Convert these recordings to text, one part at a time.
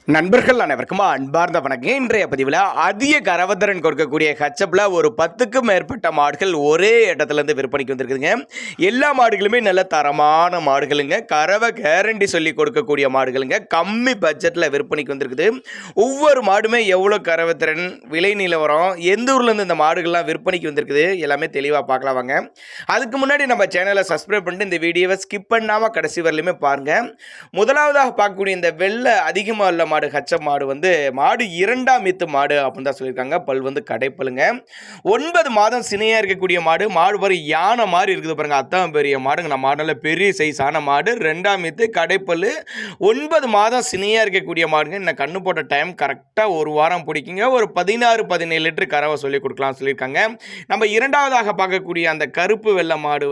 நண்பர்கள் அனைவருக்கும் அன்பார்ந்த வணக்கம். இன்றைய பதிவில் அதிக கரவத்திறன் கொடுக்கக்கூடிய ஹச்சப்பில் ஒரு 10க்கும் மேற்பட்ட மாடுகள் ஒரே இடத்துலேருந்து விற்பனைக்கு வந்திருக்குதுங்க. எல்லா மாடுகளுமே நல்ல தரமான மாடுகளுங்க. கறவை கேரண்டி சொல்லி கொடுக்கக்கூடிய மாடுகளுங்க. கம்மி பட்ஜெட்டில் விற்பனைக்கு வந்திருக்குது. ஒவ்வொரு மாடுமே எவ்வளோ கரவத்திறன், விலை நிலவரம், எந்த ஊர்லேருந்து இந்த மாடுகள்லாம் விற்பனைக்கு வந்திருக்குது எல்லாமே தெளிவாக பார்க்கலாம் வாங்க. அதுக்கு முன்னாடி நம்ம சேனலை சப்ஸ்கிரைப் பண்ணிட்டு இந்த வீடியோவை ஸ்கிப் பண்ணாமல் கடைசி வரலையுமே பாருங்கள். முதலாவதாக பார்க்கக்கூடிய இந்த வெள்ளை அதிகமாக உள்ள மாடு ஹச்சப் மாடு மாடு 2ஆம் ஈத்து மாடு அப்படின்னு தான் சொல்லியிருக்காங்க. பல் கடைப்பலுங்க. 9 மாதம் சினையாக இருக்கக்கூடிய மாடு. மாடு பாரு யானை மாதிரி இருக்குது பாருங்க. அத்தான் பெரிய மாடுங்க. நம்ம மாடல பெரிய சைஸான மாடு. 2ஆம் ஈத்து கடைப்பல். 9 மாதம் சினையாக இருக்கக்கூடிய மாடுங்க. இன்னும் கண்ணு போட்ட டைம் கரெக்டாக ஒரு வாரம் பிடிக்குங்க. ஒரு 16-17 லிட்டர் கறவை சொல்லி கொடுக்கலாம் சொல்லியிருக்காங்க. நம்ம இரண்டாவதாக பார்க்கக்கூடிய அந்த கருப்பு வெள்ளை மாடு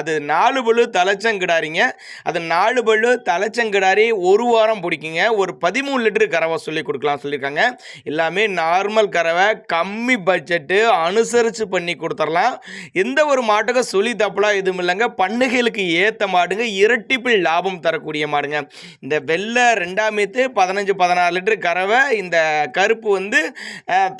அது 4 பல்லு தலைச்சங்கிடாரிங்க. அது 4 பல்லு தலைச்சங்கிடாரி ஒரு வாரம் பிடிக்குங்க. ஒரு 13 லிட்டர் கறவை சொல்லி கொடுக்கலாம் சொல்லியிருக்காங்க. எல்லாமே நார்மல் கறவை, கம்மி பட்ஜெட்டு, அனுசரித்து பண்ணி கொடுத்துடலாம். எந்த ஒரு மாட்டுக்கும் சொல்லி தப்பலாம் எதுவும் இல்லைங்க. பண்ணுகைகளுக்கு ஏற்ற மாடுங்க. இரட்டிப்பில் லாபம் தரக்கூடிய மாடுங்க. இந்த வெள்ளை 2ஆம் ஈத்து 15-16 லிட்டர் கறவை. இந்த கருப்பு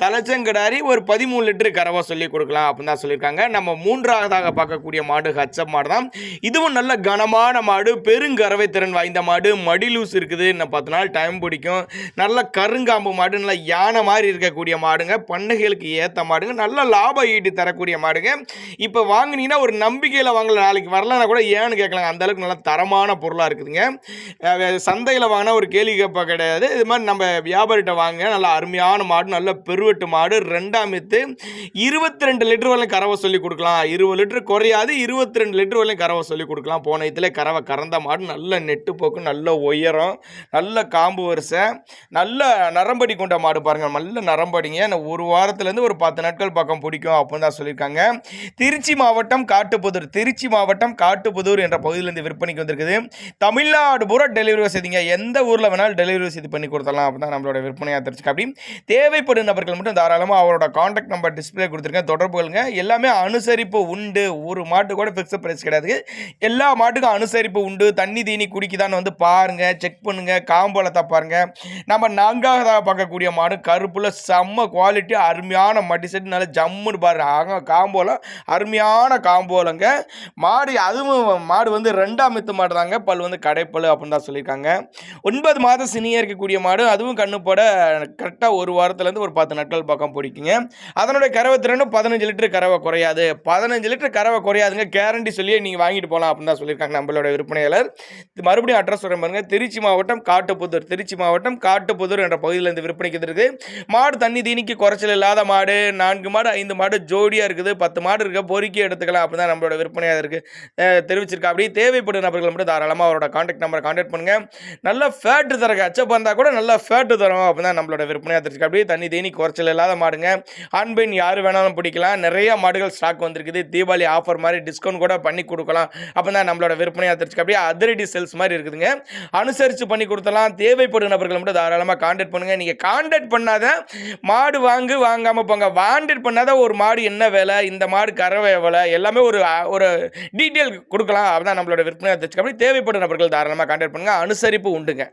தலைச்சங்கிடாரி ஒரு 13 லிட்டர் கறவை சொல்லி கொடுக்கலாம் அப்படின்னு தான் சொல்லியிருக்காங்க. நம்ம மூன்றாவதாக பார்க்கக்கூடிய மாடு ஹச்சப் மாடு தான். இதுவும் நல்ல கனமான மாடு, பெருங்கறவை திறன் வாய்ந்த மாடு. மடி லூஸ் இருக்குது. இன்னும் 10 நாள் டைம் பிடிக்கும். நல்ல கருங்காம்பு மாடு, நல்ல யானை மாதிரி இருக்கக்கூடிய மாடுங்க. பண்ணைகளுக்கு ஏற்ற மாடுங்க. நல்ல லாபம் ஈட்டி தரக்கூடிய மாடுங்க. இப்போ வாங்கினீங்கன்னா ஒரு நம்பிக்கையில் வாங்கல, நாளைக்கு வரலன்னா கூட ஏன்னு கேட்கலாங்க. அந்த அளவுக்கு நல்ல தரமான பொருளாக இருக்குதுங்க. சந்தையில் வாங்கினா ஒரு கேள்வி கேட்பா கிடையாது. இது மாதிரி நம்ம வியாபாரிகிட்ட வாங்க. நல்ல அருமையான மாடு, நல்ல பெருவெட்டு மாடு. 2ஆம் ஈத்து 22 லிட்டர் வரையும் கறவை சொல்லி கொடுக்கலாம். 20 லிட்டர் குறையாது, 22 லிட்டர் வரையும் கறவை சொல்லி கொடுக்கலாம். போன இதில் கறவை கறந்த மாடு. நல்ல நெட்டு போக்கு, நல்ல உயரம், நல்ல காம்பு வரிசை, நல்ல நரம்படி கொண்ட மாடு பாருங்கள். நல்ல நரம்படிங்க. ஒரு வாரத்துலேருந்து ஒரு 10 நாட்கள் பக்கம் பிடிக்கும் அப்படின்னு தான் சொல்லியிருக்காங்க. திருச்சி மாவட்டம் காட்டுப்புதூர் என்ற பகுதியிலேருந்து விற்பனைக்கு வந்திருக்குது. தமிழ்நாடு பூரா டெலிவரி வசதிங்க. எந்த ஊரில் வேணாலும் டெலிவரி வசதி பண்ணி கொடுத்தலாம் அப்படின்னு தான் நம்மளோட விற்பனையாக தெரிஞ்சுக்க. அப்படி தேவைப்படும் நபர்கள் மட்டும் தாராளமாக அவரோட கான்டாக்ட் நம்பர் டிஸ்பிளே கொடுத்துருக்கேன், தொடர்புகளுங்க. எல்லாமே அனுசரிப்பு உண்டு. ஒரு மாட்டு கூட ஃபிக்ஸட் பிரைஸ் கிடையாது. எல்லா மாட்டுக்கும் அனுசரிப்பு உண்டு. தண்ணி தீனி குடிக்குதான்னு பாருங்க, செக் பண்ணுங்க. காம்போலத்தை பாருங்க. நம்ம 4ஆவதாக பார்க்கக்கூடிய மாடு கருப்புல செம்ம குவாலிட்டி, அருமையான மடி செட்டு, நல்ல ஜம்முன்னு பாருங்க. காம்போல அருமையான காம்போலங்க மாடு. அதுவும் மாடு 2ஆம் ஈத்து மாடு தாங்க. பல் கடைப்பல் அப்படின்னு தான் சொல்லியிருக்காங்க. 9 மாதம் சினியாக இருக்கக்கூடிய மாடு. அதுவும் கண்ணு போட கரெக்டாக ஒரு வாரத்துலேருந்து ஒரு 10 நாட்கள் பக்கம் பிடிக்குங்க. அதனுடைய கறவை திறனும் 15 லிட்டர் கறவை குறையாது. 15 லிட்டர் கறவை குறையாதுங்க. கேரண்டி சொல்லி நீங்கள் வாங்கிட்டு போகலாம் அப்படின்னு தான் சொல்லியிருக்காங்க நம்மளோட விற்பனையாளர். மறுபடியும் அட்ரஸ் சொல்கிறேன் பாருங்க. திருச்சி மாவட்டம் காட்டுப்புதூர் என்ற பகுதியிலிருந்து விற்பனைக்கு இருக்குது. மாடு தண்ணி தீனிக்கு குறைச்சல் இல்லாத மாடு. 4 மாடு 5 மாடு ஜோடியாக இருக்குது. 10 மாடு இருக்க பொறுக்கி எடுத்துக்கலாம் அப்படின்னு தான் நம்மளோட விற்பனையாக இருக்குது தெரிவிச்சிருக்கா. அப்படி தேவைப்படும் நபர்கள் மட்டும் தாராளமாக அவரோட கான்டாக்ட் நம்பரை கான்டாக்ட் பண்ணுங்க. நல்ல ஃபேட்டு தரங்க. அச்சப் வந்தால் கூட நல்ல ஃபேட்டு தரும் அப்படின்னு தான் நம்மளோட விற்பனையாக தெரிஞ்சுக்கா. அப்படி தண்ணி தீனி குறைச்சல் இல்லாத மாடுங்க. ஆண் பெண் யார் வேணாலும் பிடிக்கலாம். நிறைய மாடுகள் ஸ்டாக் வந்திருக்குது. தீபாவளி ஆஃபர் மாதிரி டிஸ்கவுண்ட் கூட பண்ணி கொடுக்கலாம் அப்படின்னு தான் நம்மளோட விற்பனையாக தெரிஞ்சுக்கா. அப்படியே அதிரடி சேல்ஸ் மாதிரி இருக்குதுங்க. அனுசரித்து பண்ணி கொடுத்தலாம். தேவைப்படும் நபர்கள் மட்டும் தாராளமாக கான்டாக்ட் பண்ணுங்க. நீங்கள் கான்டாக்ட் பண்ணாத மாடு வாங்காமல் போங்க. கான்டாக்ட் பண்ணாத ஒரு மாடு என்ன வேலை, இந்த மாடு கறவை எவ்வளோ, எல்லாமே ஒரு டீட்டெயில் கொடுக்கலாம். அப்படிதான் நம்மளோட விற்பனை தெரிஞ்சுக்க. அப்படி தேவைப்படும் நபர்கள் தாராளமாக கான்டாக்ட் பண்ணுங்க. அனுசரிப்பு உண்டுங்க.